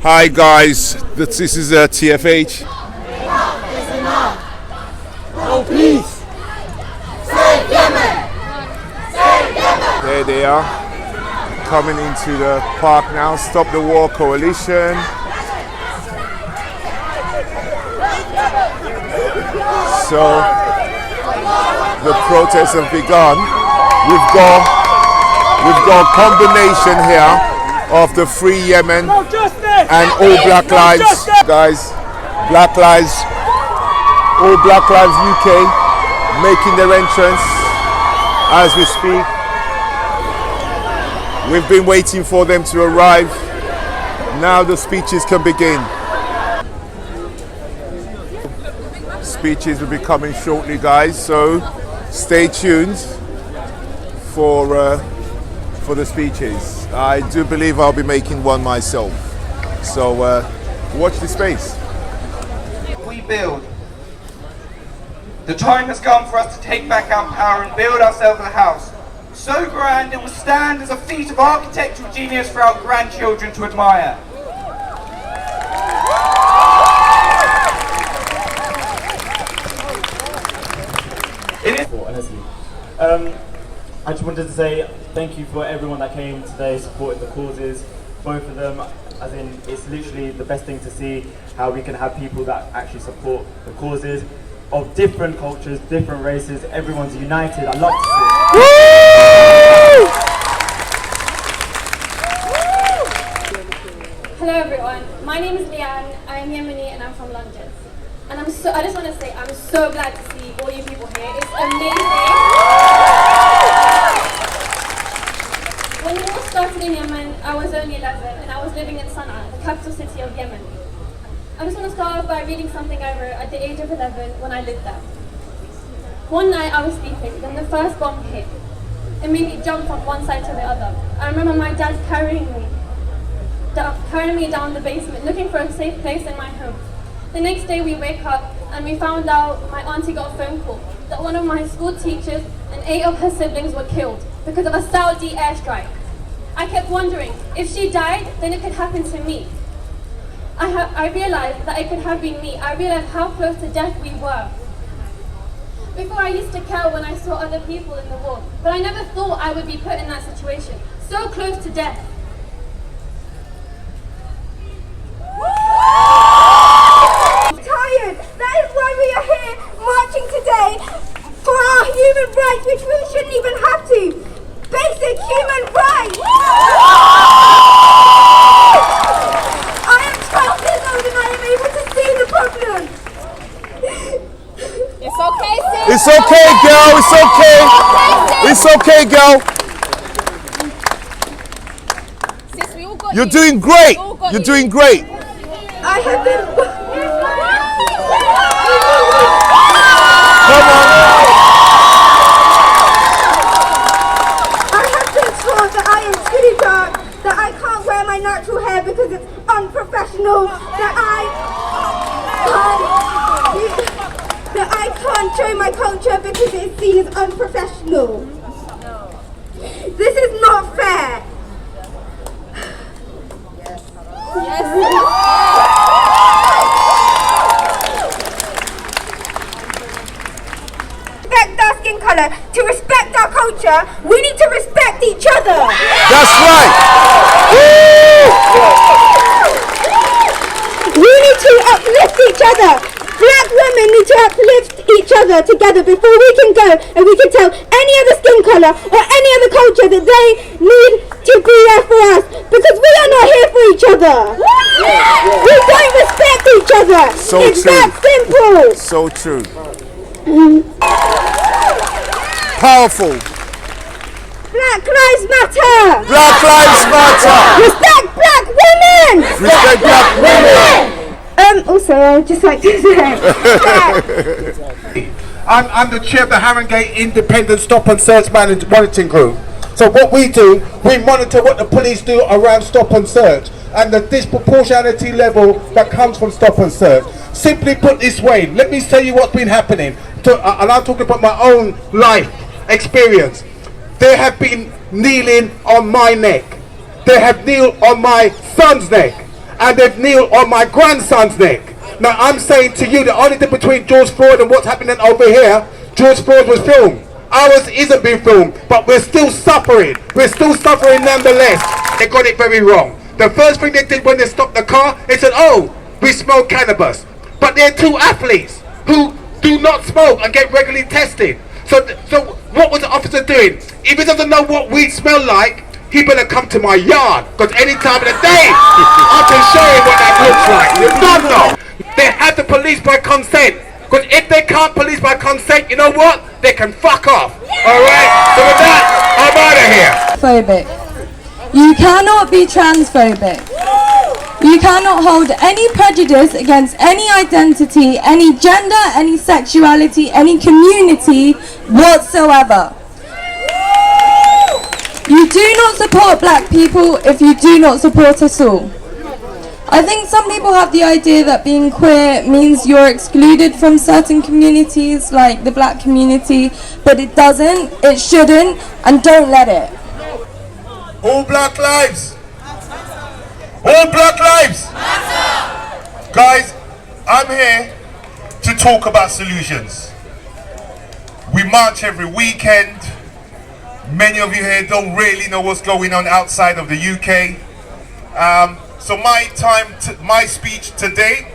Hi guys, this is TFH. No peace. Save Yemen. Save Yemen. There they are, coming into the park now. Stop the War Coalition. So the protests have begun. We've got a combination here of the Free Yemen and All Black Lives, guys. Black Lives, All Black Lives UK making their entrance as we speak. We've been waiting for them to arrive. Now the speeches can begin. Speeches will be coming shortly, guys, so stay tuned for the speeches. I do believe I'll be making one myself, so watch the space. We build. The time has come for us to take back our power and build ourselves a house so grand it will stand as a feat of architectural genius for our grandchildren to admire. Honestly, I just wanted to say thank you for everyone that came today, supported the causes, both of them. As in, it's literally the best thing to see how we can have people that actually support the causes of different cultures, different races. Everyone's united. I love to see it. Hello everyone, my name is Leanne, I am Yemeni and I'm from London. And I just want to say I'm so glad to see all you people here. It's amazing. When the war started in Yemen, I was only 11 and I was living in Sana'a, the capital city of Yemen. I just want to start off by reading something I wrote at the age of 11 when I lived there. One night I was sleeping, then the first bomb hit. It made me jump from one side to the other. I remember my dad carrying me down the basement, looking for a safe place in my home. The next day we wake up and we found out my auntie got a phone call that one of my school teachers and 8 of her siblings were killed because of a Saudi airstrike. I kept wondering, if she died, then it could happen to me. I realized that it could have been me. I realized how close to death we were. Before I used to care when I saw other people in the war, but I never thought I would be put in that situation, so close to death. Tired. That is why we are here marching today for our human rights, which we shouldn't even have to. Basic human rights. I am 12 years old and I am able to see the problem. It's okay, sis. It's okay, girl. It's okay. It's okay, girl. Sis, we all got You're doing great. You're doing great. I have been... Come on. I have been told that I am too dark, that I can't wear my natural hair because it's unprofessional, that I can't show my culture because it's seen as unprofessional. This is not fair. Respect our skin colour, to respect our culture, we need to respect each other. That's right. We need to uplift each other. Black women need to uplift each other together before we can go and we can tell any other skin colour or any other culture that they need to be there for us, because we are not here for each other. We don't respect each other. So it's true. that simple. So true. Powerful. Black lives matter. Black Lives Matter. Respect black women. Respect black women. Also, I would just like to say, I'm the chair of the Harringay Independent Stop and Search Monitoring Group. So what we do, we monitor what the police do around stop and search and the disproportionality level that comes from stop and search. Simply put this way, let me tell you what's been happening. And I'm talking about my own life experience. They have been kneeling on my neck. They have kneeled on my son's neck. and they've kneeled on my grandson's neck. Now I'm saying to you, the only difference between George Floyd and what's happening over here, George Floyd was filmed. Ours isn't being filmed, but we're still suffering. We're still suffering nonetheless. They got it very wrong. The first thing they did when they stopped the car, they said, oh, we smoke cannabis. But they're two athletes who do not smoke and get regularly tested. So what was the officer doing? If he doesn't know what weed smell like, he better come to my yard, because any time of the day, I can show him what that looks like. You don't know. They have the police by consent, because if they can't police by consent, you know what? They can fuck off. Alright? So with that, I'm out of here. Phobic. You cannot be transphobic. You cannot hold any prejudice against any identity, any gender, any sexuality, any community whatsoever. You do not support black people if you do not support us all. I think some people have the idea that being queer means you're excluded from certain communities, like the black community, but it doesn't, it shouldn't, and don't let it. All black lives. All black lives. Guys, I'm here to talk about solutions. We march every weekend. Many of you here don't really know what's going on outside of the UK. So my speech today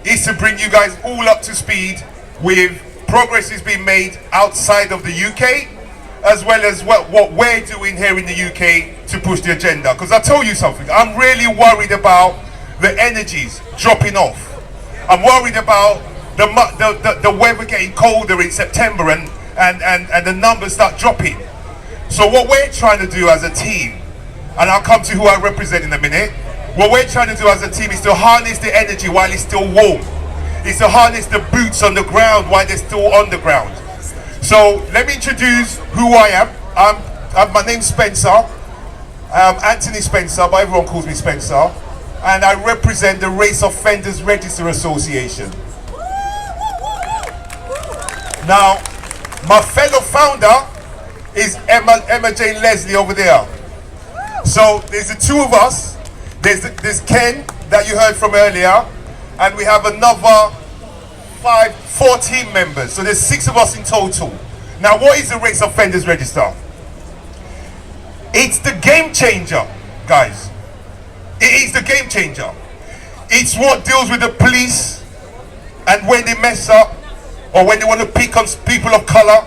is to bring you guys all up to speed with progress is being made outside of the UK, as well as what we're doing here in the UK to push the agenda. Because I'll tell you something, I'm really worried about the energies dropping off. I'm worried about the weather getting colder in September and the numbers start dropping. So what we're trying to do as a team, and I'll come to who I represent in a minute, what we're trying to do as a team is to harness the energy while it's still warm. It's to harness the boots on the ground while they're still on the ground. So let me introduce who I am. My name's Spencer. Anthony Spencer, but everyone calls me Spencer. And I represent the Race Offenders Register Association. Now, my fellow founder is Emma Jane Leslie over there. So there's the two of us. There's Ken that you heard from earlier, and we have another 4 team members. So there's 6 of us in total. Now, what is the Race Offenders Register? It's the game changer, guys. It is the game changer. It's what deals with the police and when they mess up or when they want to pick on people of color.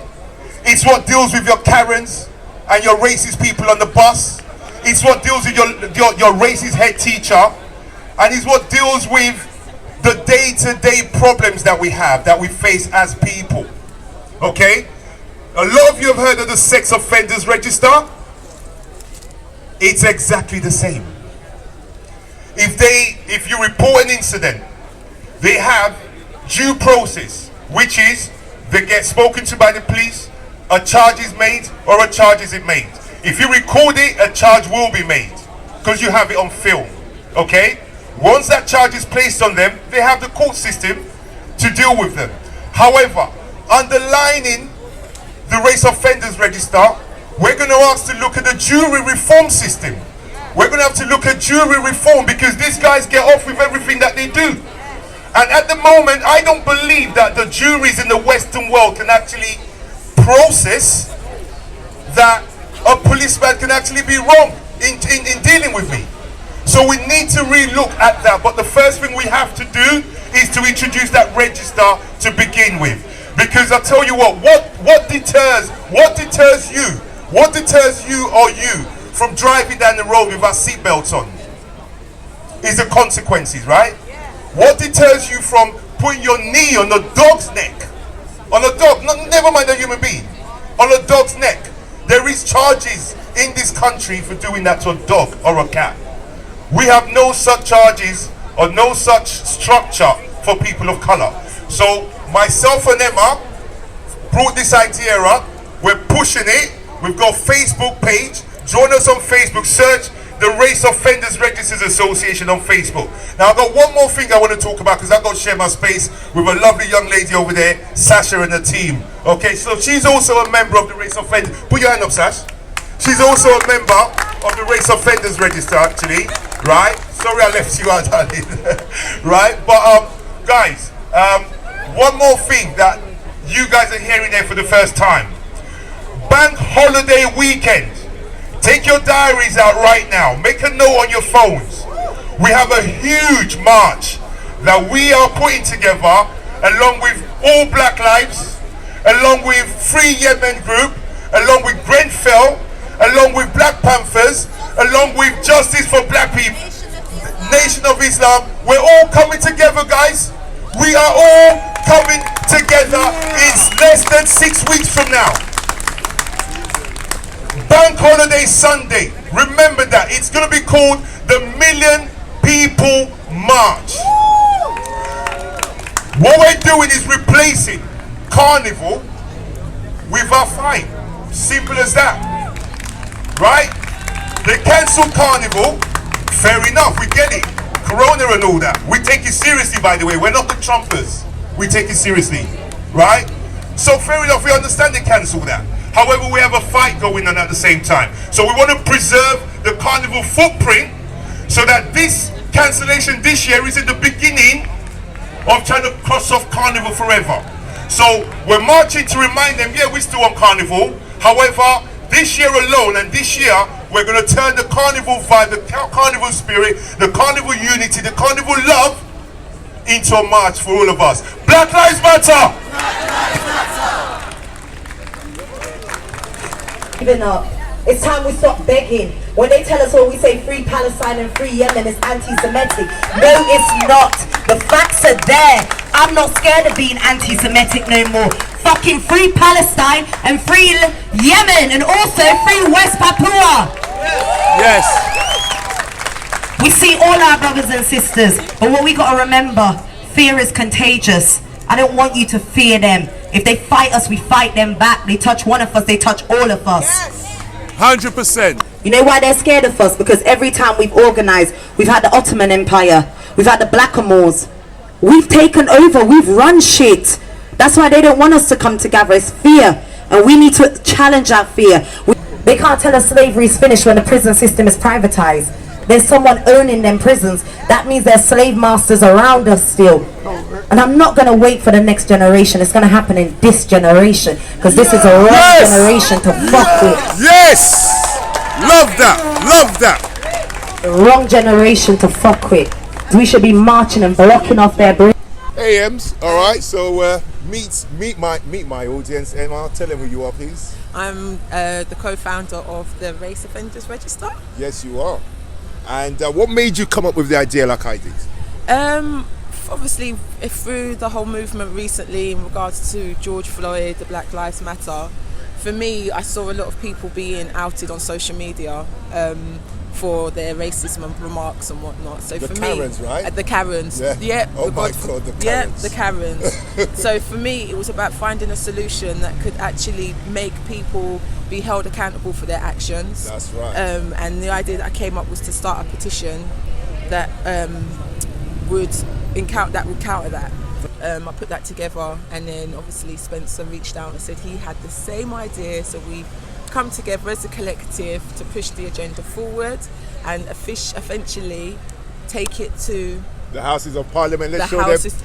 It's what deals with your Karens and your racist people on the bus. It's what deals with your racist head teacher, and it's what deals with the day-to-day problems that we have, that we face as people. Okay? A lot of you have heard of the Sex Offenders Register. It's exactly the same. If you report an incident, they have due process, which is they get spoken to by the police, a charge is made or a charge isn't made. If you record it, a charge will be made because you have it on film. Okay? Once that charge is placed on them, they have the court system to deal with them. However, underlining the Race Offenders Register, we're going to ask to look at the jury reform system. We're going to have to look at jury reform because these guys get off with everything that they do. And at the moment, I don't believe that the juries in the Western world can actually process that a policeman can actually be wrong in dealing with me. So we need to relook at that. But the first thing we have to do is to introduce that register to begin with. Because I tell you what deters you? What deters you or you from driving down the road without seatbelts on? Is the consequences, right? What deters you from putting your knee on a dog's neck? On a dog, never mind a human being. On a dog's neck. There is charges in this country for doing that to a dog or a cat. We have no such charges or no such structure for people of color. So myself and Emma brought this idea up. We're pushing it. We've got a Facebook page. Join us on Facebook. Search the Race Offenders Registers Association on Facebook. Now I've got one more thing I want to talk about because I've got to share my space with a lovely young lady over there, Sasha, and the team. Okay, so she's also a member of the Race Offenders. Put your hand up, Sash. She's also a member of the Race Offenders Register, actually. right? Sorry I left you out, darling. Right? But guys, one more thing that you guys are hearing there for the first time. Bank holiday weekend. Take your diaries out right now. Make a note on your phones. We have a huge march that we are putting together along with All Black Lives, along with Free Yemen Group, along with Grenfell, along with Black Panthers, along with Justice for Black People, Nation of Islam. We're all coming together, guys. We are all coming together. It's less than 6 weeks from now. Bank holiday Sunday. Remember that. It's going to be called the Million People March. What we're doing is replacing Carnival with our fight. Simple as that. Right? They cancelled Carnival. Fair enough, we get it. Corona and all that. We take it seriously, by the way. We're not the Trumpers. We take it seriously. Right? So fair enough, we understand they cancelled that. However, we have a fight going on at the same time. So we want to preserve the Carnival footprint so that this cancellation this year is in the beginning of trying to cross off Carnival forever. So we're marching to remind them, yeah, we're still on Carnival. However, this year alone and this year, we're going to turn the Carnival vibe, the Carnival spirit, the Carnival unity, the Carnival love into a march for all of us. Black Lives Matter! Black Lives Matter! Giving up. It's time we stop begging. When they tell us all, we say free Palestine and free Yemen is anti-Semitic. No, it's not. The facts are there. I'm not scared of being anti-Semitic no more. Fucking free Palestine and free Yemen and also free West Papua. Yes. We see all our brothers and sisters, but what we gotta remember, fear is contagious. I don't want you to fear them. If they fight us, we fight them back. They touch one of us, they touch all of us. Yes. 100%. You know why they're scared of us? Because every time we've organized, we've had the Ottoman Empire, we've had the Blackamoors, we've taken over, we've run shit. That's why they don't want us to come together. It's fear, and we need to challenge our fear. They can't tell us slavery is finished when the prison system is privatized. There's someone owning them prisons. That means there's slave masters around us still. And I'm not going to wait for the next generation. It's going to happen in this generation. Because this is a wrong generation to fuck with. Yes! Love that. Love that. The wrong generation to fuck with. We should be marching and blocking off their brains. AMs, alright, so meet my audience, and I'll tell them who you are, please. I'm the co-founder of the Race Offenders Register. Yes, you are. And what made you come up with the idea like I did? Obviously, through the whole movement recently in regards to George Floyd, the Black Lives Matter, for me, I saw a lot of people being outed on social media for their racism and remarks and whatnot. So the for Karens, me, right? The Karens, yeah. Oh my God, the Karens. Yeah, the Karens. So for me, it was about finding a solution that could actually make people be held accountable for their actions. That's right. And the idea that I came up was to start a petition that would counter that. I put that together, and then obviously Spencer reached out and said he had the same idea, so we come together as a collective to push the agenda forward and eventually take it to the Houses of Parliament.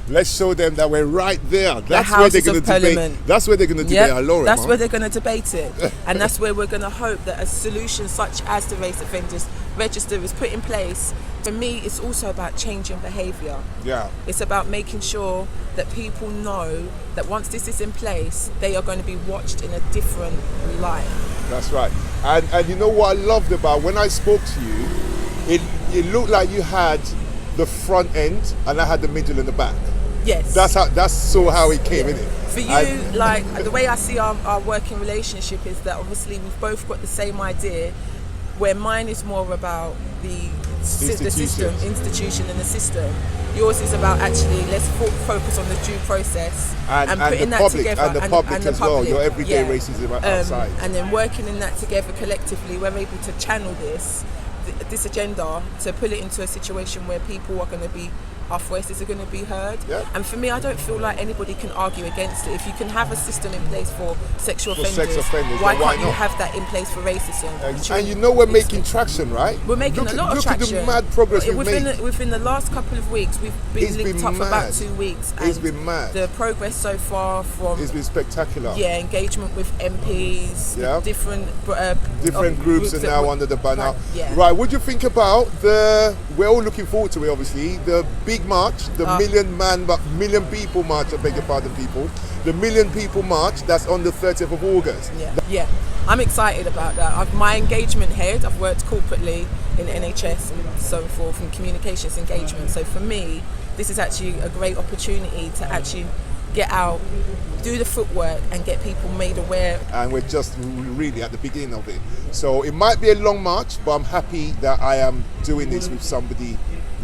Let's show them that we're right there. That's where they're going to debate. That's where they're going to debate our law. That's where they're going to debate it, and that's where we're going to hope that a solution such as the Race Offenders Register is put in place. For me, it's also about changing behaviour. Yeah. It's about making sure that people know that once this is in place, they are going to be watched in a different light. That's right. And you know what I loved about when I spoke to you, it looked like you had the front end and I had the middle and the back. Yes. That's how it came, isn't it? For you, like the way I see our working relationship is that obviously we've both got the same idea, where mine is more about the system, institution and the system. Yours is about actually let's focus on the due process and putting that together. And the public as well, your everyday racism outside. And then working in that together collectively, we're able to channel this agenda to pull it into a situation where people are going to be our voices are going to be heard. Yeah. And for me, I don't feel like anybody can argue against it. If you can have a system in place for sexual offenders, why can't you have that in place for racism? And you know we're making traction, right? We're making a lot of traction. Look at the mad progress we've made. Within the last couple of weeks, we've been linked up for about 2 weeks. And it's been mad. The progress so far from... It's been spectacular. Yeah, engagement with MPs, yeah. different groups are now under the banner. Yeah. Right, what do you think about we're all looking forward to it, obviously, the big march, the million people march, I beg your pardon, people. The million people march, that's on the 30th of August. Yeah, I'm excited about that. My engagement head, I've worked corporately in NHS and so forth, and communications engagement. So for me, this is actually a great opportunity to actually get out, do the footwork and get people made aware. And we're just really at the beginning of it. So it might be a long march, but I'm happy that I am doing this with somebody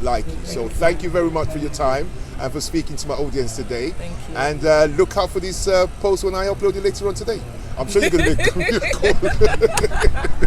like you. So thank you very much for your time and for speaking to my audience today. Thank you. And look out for this post when I upload it later on today. I'm sure you're going to make a call.